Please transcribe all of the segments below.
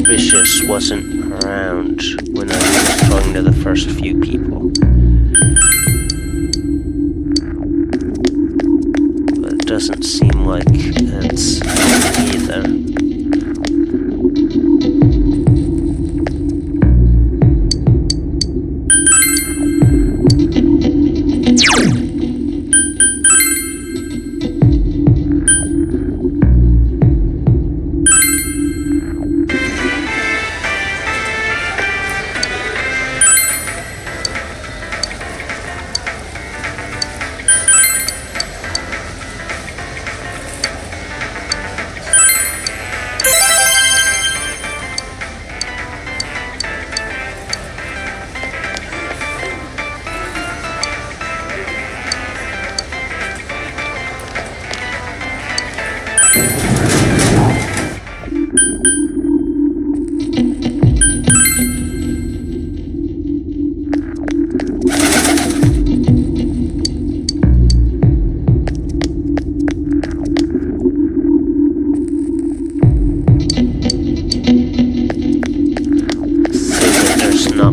suspicious wasn't around when I was talking to the first few people. But it doesn't seem like it's either.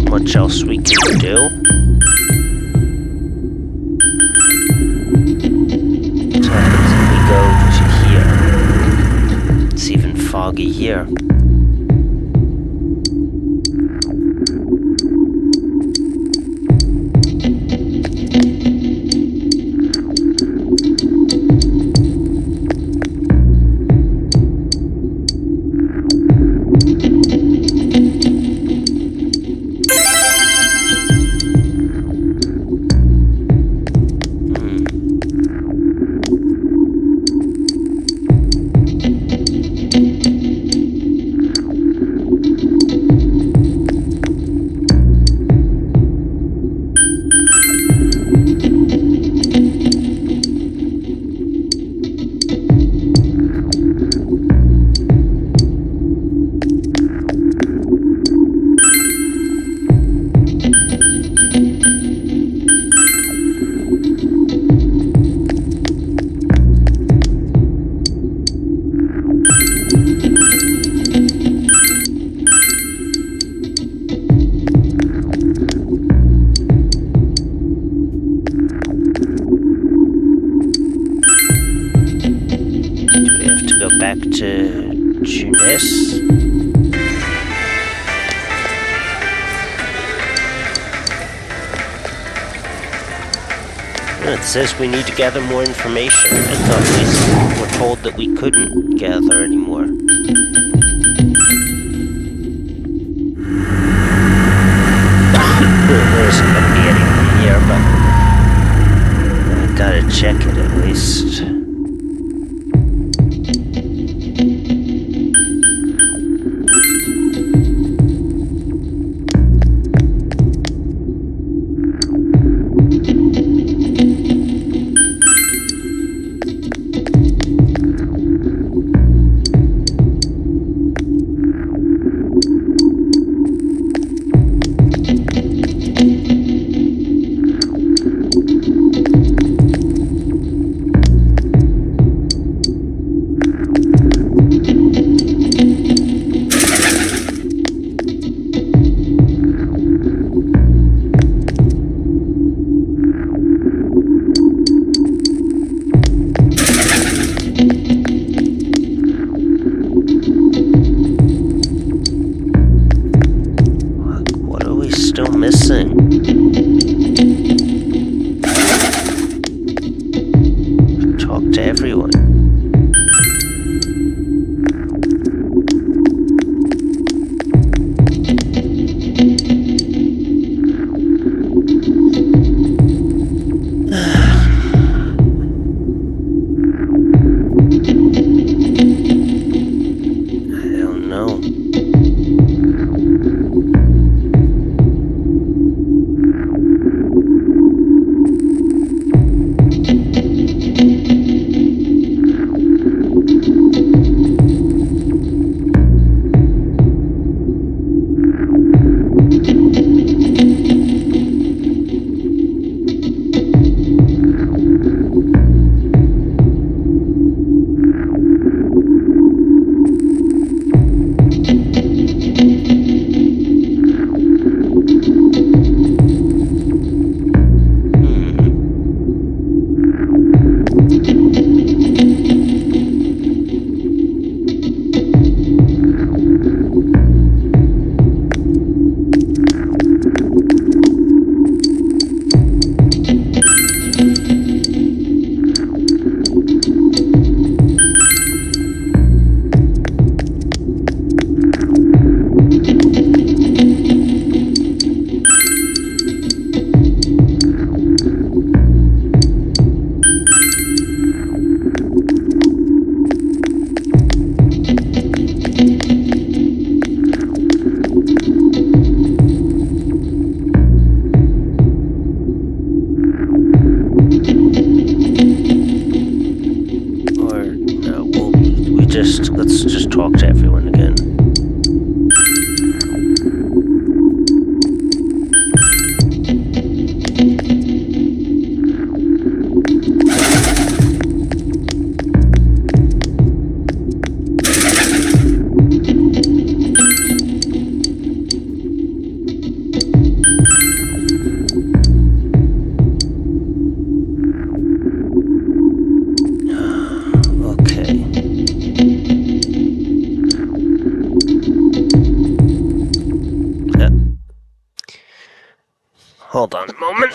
Much else we can do. What happens if we go to here? It's even foggy here. Back to Tunis. It says we need to gather more information. I thought we were told that we couldn't gather anymore. There isn't going to be anyone here, but I gotta check it at least. Hold on a moment.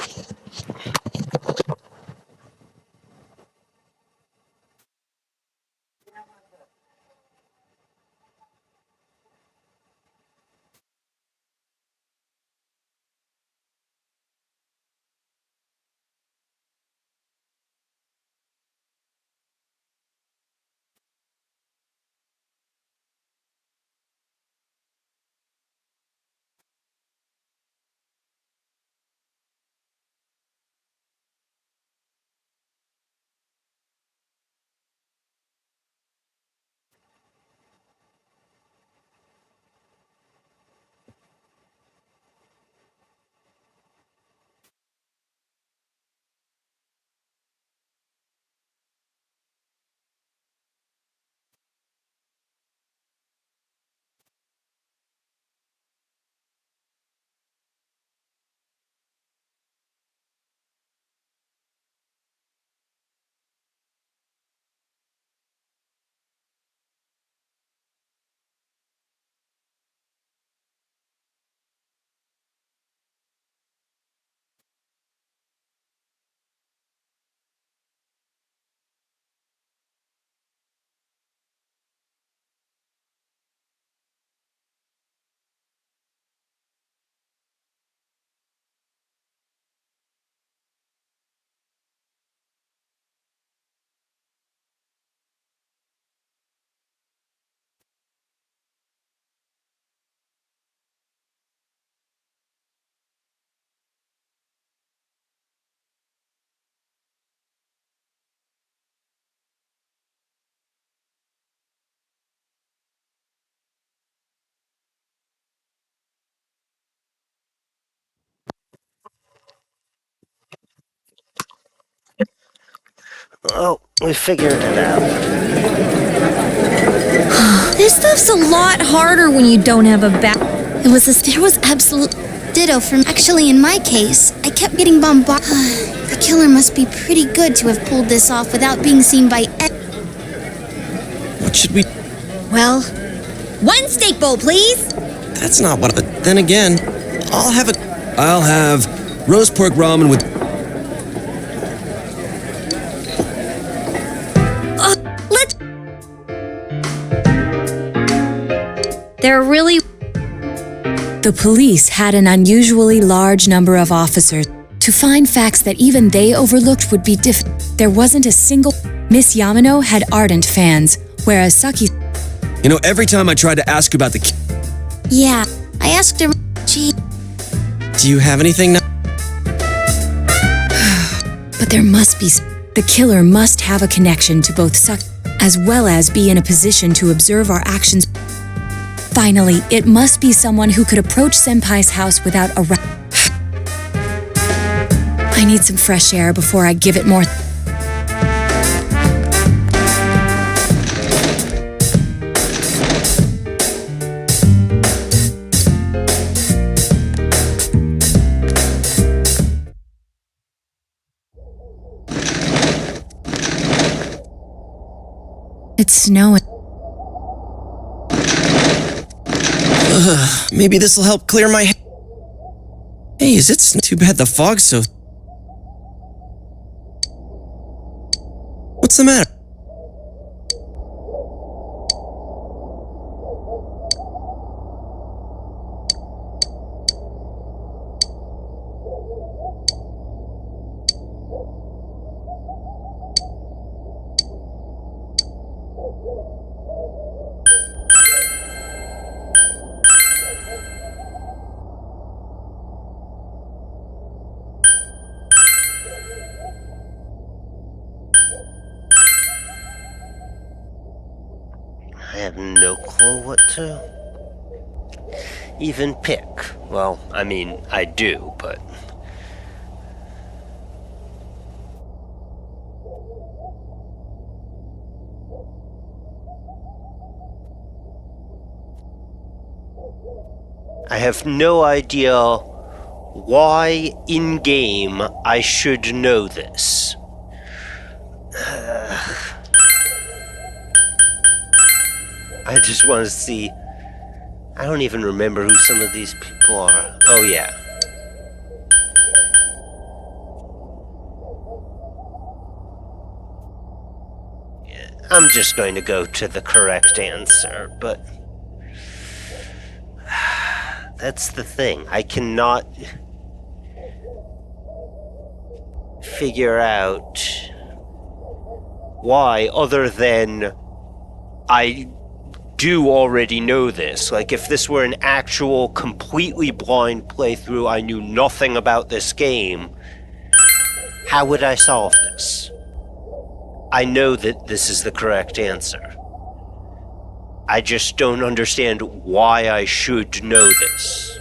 Oh, we figured it out. This stuff's a lot harder when you don't have a back. There was absolute ditto from. Actually, in my case, I kept getting bombarded. The killer must be pretty good to have pulled this off without being seen by. What should we... Well, one steak bowl, please. That's not what... But then again, I'll have roast pork ramen with... Let's... They're really... The police had an unusually large number of officers. To find facts that even they overlooked would be There wasn't a single... Miss Yamano had ardent fans, whereas Saki... You know, every time I tried to ask about the... Yeah, I asked her... Gee... Do you have anything now? But there must be... The killer must have a connection to both Saki, as well as be in a position to observe our actions. Finally, it must be someone who could approach Senpai's house without a... I need some fresh air before I give it more... It's snowing. Maybe this'll help clear my... Hey, is it too bad the fog's so... What's the matter? I have no clue what to even pick. Well, I mean, I do, but... I have no idea why in-game I should know this. I just want to see... I don't even remember who some of these people are. Oh, yeah. I'm just going to go to the correct answer, but that's the thing. I cannot figure out why, other than I do already know this. Like, if this were an actual completely blind playthrough, I knew nothing about this game, how would I solve this? I know that this is the correct answer. I just don't understand why I should know this.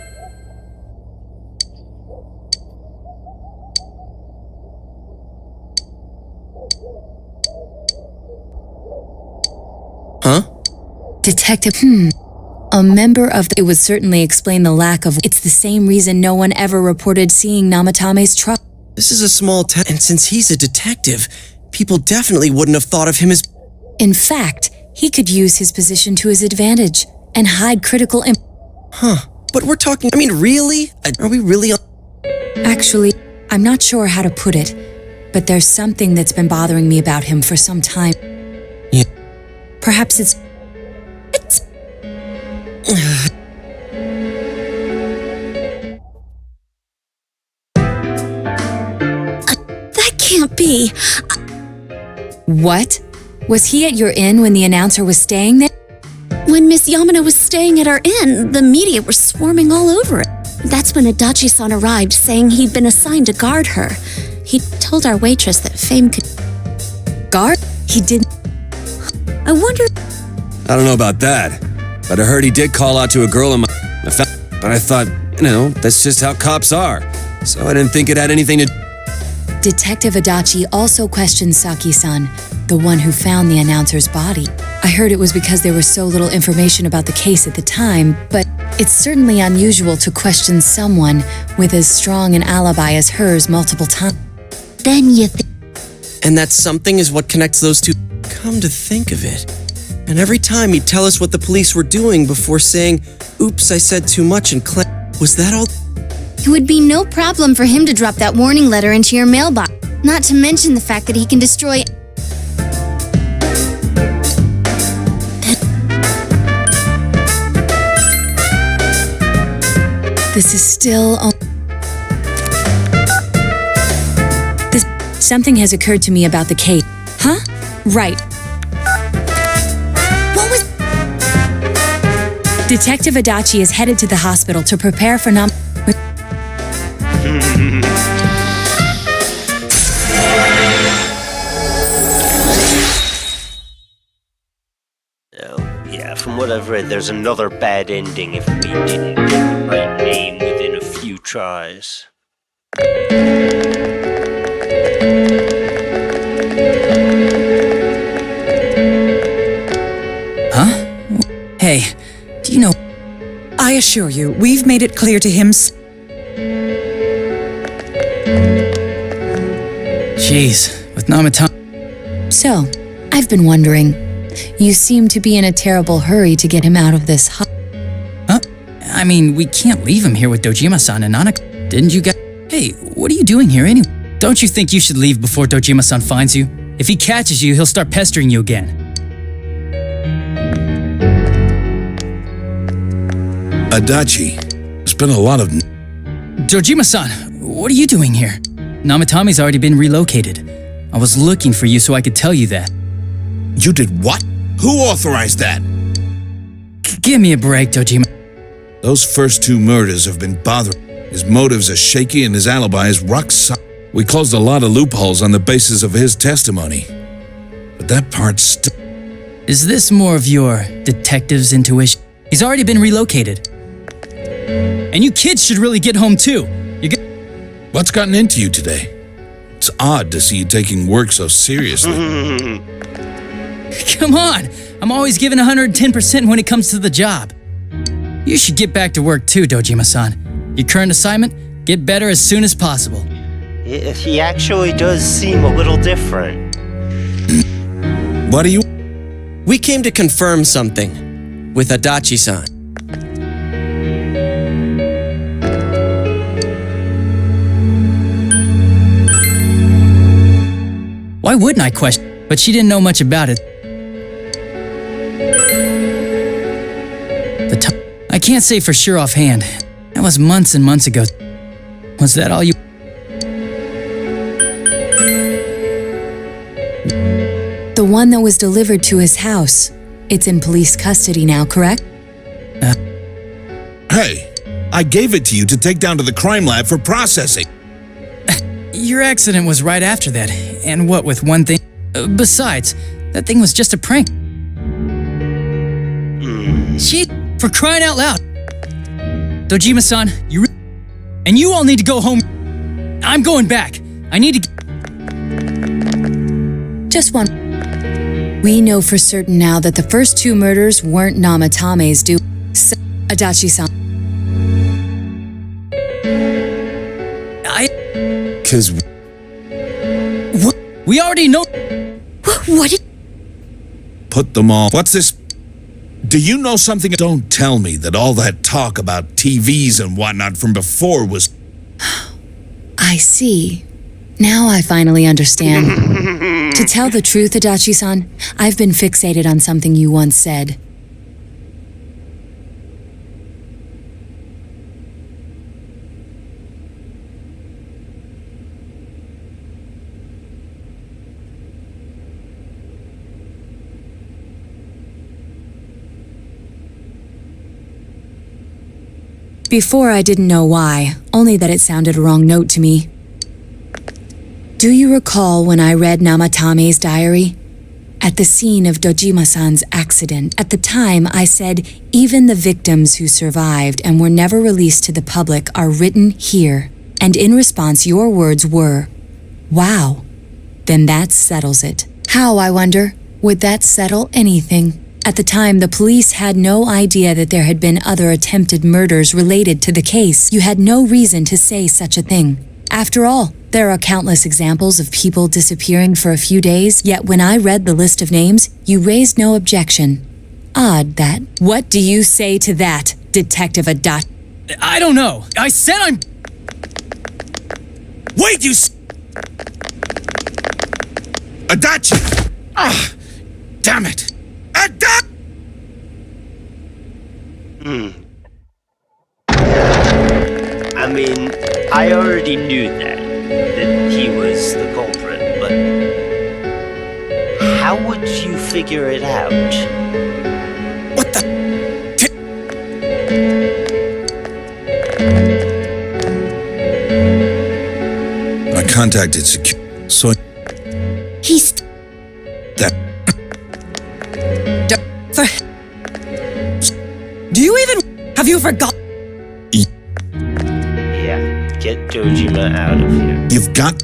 Huh? Detective, a member of it would certainly explain the lack of. It's the same reason no one ever reported seeing Namatame's truck. This is a small town, and since he's a detective, people definitely wouldn't have thought of him as... In fact, he could use his position to his advantage and hide critical But we're talking... I mean, really? Are we really... Actually, I'm not sure how to put it, but there's something that's been bothering me about him for some time. Yeah. Perhaps it's... That can't be. What? Was he at your inn when the announcer was staying there? When Miss Yamano was staying at our inn, the media were swarming all over it. That's when Adachi-san arrived, saying he'd been assigned to guard her. He told our waitress that Fame could... Guard? He didn't... I wonder... I don't know about that, but I heard he did call out to a girl in my... But I thought, that's just how cops are. So I didn't think it had anything to... Detective Adachi also questioned Saki-san, the one who found the announcer's body. I heard it was because there was so little information about the case at the time, but it's certainly unusual to question someone with as strong an alibi as hers multiple times. Then you think... And that something is what connects those two. Come to think of it. And every time he'd tell us what the police were doing before saying, oops, I said too much and was that all? It would be no problem for him to drop that warning letter into your mailbox. Not to mention the fact that he can destroy... This is still... Something has occurred to me about the case. Huh? Right. What was... Detective Adachi is headed to the hospital to prepare for Yeah, from what I've read, there's another bad ending if we didn't get the right name within a few tries. Huh? Hey, do you know... I assure you, we've made it clear to him... Jeez, with Namatame... So, I've been wondering, you seem to be in a terrible hurry to get him out of this Huh? I mean, we can't leave him here with Dojima-san and Nanako. Didn't you guys... Hey, what are you doing here anyway? Don't you think you should leave before Dojima-san finds you? If he catches you, he'll start pestering you again. Adachi, there's been a lot of... Dojima-san, what are you doing here? Namatame's already been relocated. I was looking for you so I could tell you that. You did what? Who authorized that? Give me a break, Dojima. Those first two murders have been bothering. His motives are shaky and his alibi is rock solid. We closed a lot of loopholes on the basis of his testimony. But that part's still... Is this more of your detective's intuition? He's already been relocated. And you kids should really get home too. What's gotten into you today? It's odd to see you taking work so seriously. Come on! I'm always giving 110% when it comes to the job. You should get back to work too, Dojima-san. Your current assignment, get better as soon as possible. He actually does seem a little different. What are you... We came to confirm something with Adachi-san. Why wouldn't I question? But she didn't know much about it. can't say for sure offhand. That was months and months ago. Was that all you... The one that was delivered to his house. It's in police custody now, correct? Hey, I gave it to you to take down to the crime lab for processing. Your accident was right after that. And what with one thing? Besides, that thing was just a prank. Shit, for crying out loud. Dojima-san, and you all need to go home. I'm going back. I need to... Just one. We know for certain now that the first 2 murders weren't Namatame's due. Adachi-san. Cause We already know... What did... put them all. What's this? Do you know something? Don't tell me that all that talk about TVs and whatnot from before was... I see. Now I finally understand. To tell the truth, Adachi-san, I've been fixated on something you once said. Before I didn't know why, only that it sounded a wrong note to me. Do you recall when I read Namatame's diary? At the scene of Dojima-san's accident, at the time I said, even the victims who survived and were never released to the public are written here. And in response, your words were, wow. Then that settles it. How, I wonder? Would that settle anything? At the time, the police had no idea that there had been other attempted murders related to the case. You had no reason to say such a thing. After all, there are countless examples of people disappearing for a few days, yet when I read the list of names, you raised no objection. Odd that. What do you say to that, Detective Adachi? I don't know. I said I'm... Wait, you Adachi! Ah! Damn it! Adachi! I mean, I already knew that he was the culprit, but how would you figure it out? What the... I contacted security, so He's... that... Do you even... Have you forgotten? Yeah, get Dojima out of here. You've got...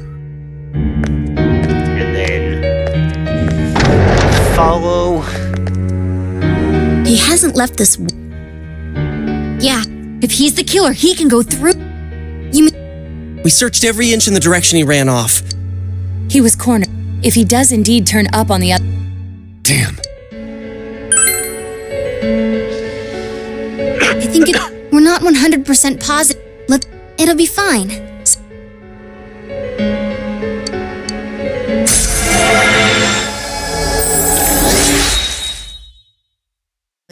And then... follow... He hasn't left this... Yeah, if he's the killer, he can go through... You mean... We searched every inch in the direction he ran off. He was cornered. If he does indeed turn up on the other... Damn. I think we're not 100% positive. It'll be fine.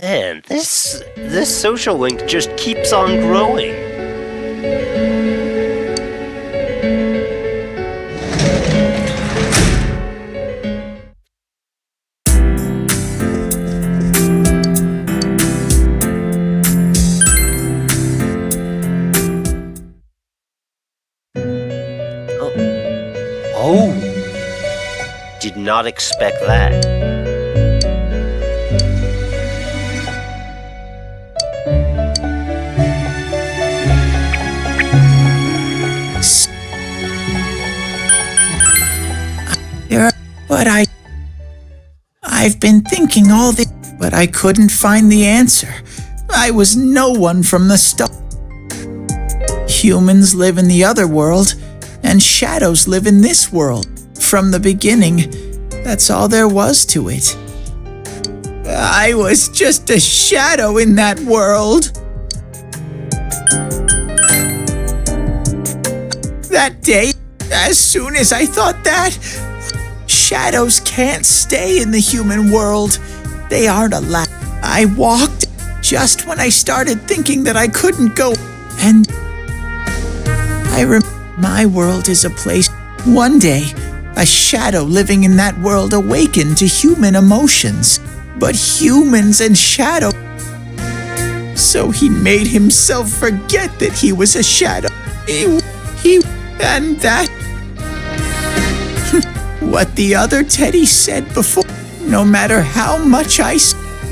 Man, this social link just keeps on growing. Oh, did not expect that. But I've been thinking all this, but I couldn't find the answer. I was no one from the start. Humans live in the other world, and shadows live in this world. From the beginning, that's all there was to it. I was just a shadow in that world. That day, as soon as I thought that, shadows can't stay in the human world. They aren't allowed. I walked just when I started thinking that I couldn't go. And my world is a place. One day, a shadow living in that world awakened to human emotions. But humans and shadow. So he made himself forget that he was a shadow. And that. What the other Teddy said before. No matter how much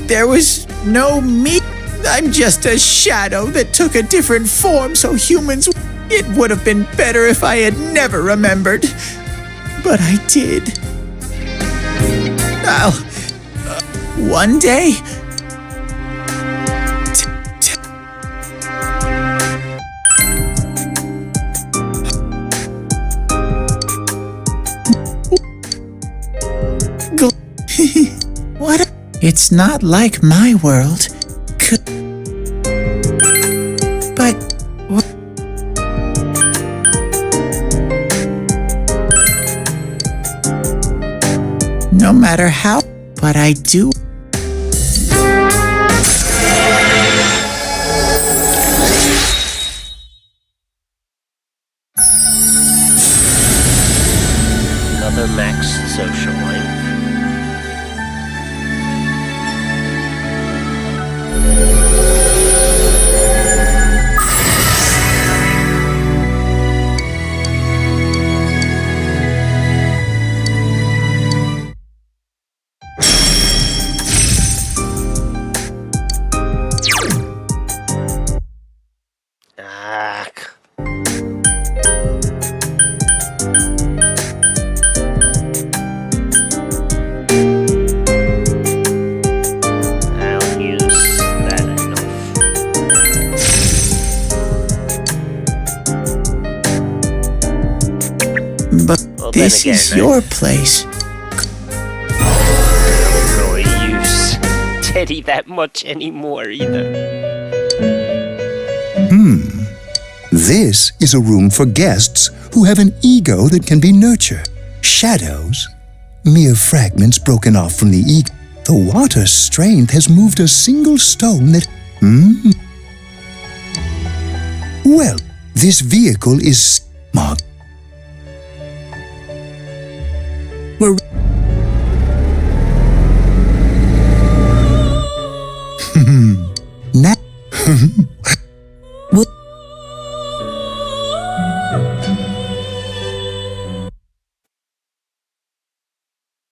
there was no me. I'm just a shadow that took a different form so humans. It would have been better if I had never remembered. But I did. One day. What? It's not like my world. But what? No matter how, but I do. Another max social link. This is your place. I don't really use Teddy that much anymore either. This is a room for guests who have an ego that can be nurtured. Shadows, mere fragments broken off from the ego. The water's strength has moved a single stone that... Well, this vehicle is marked. Now,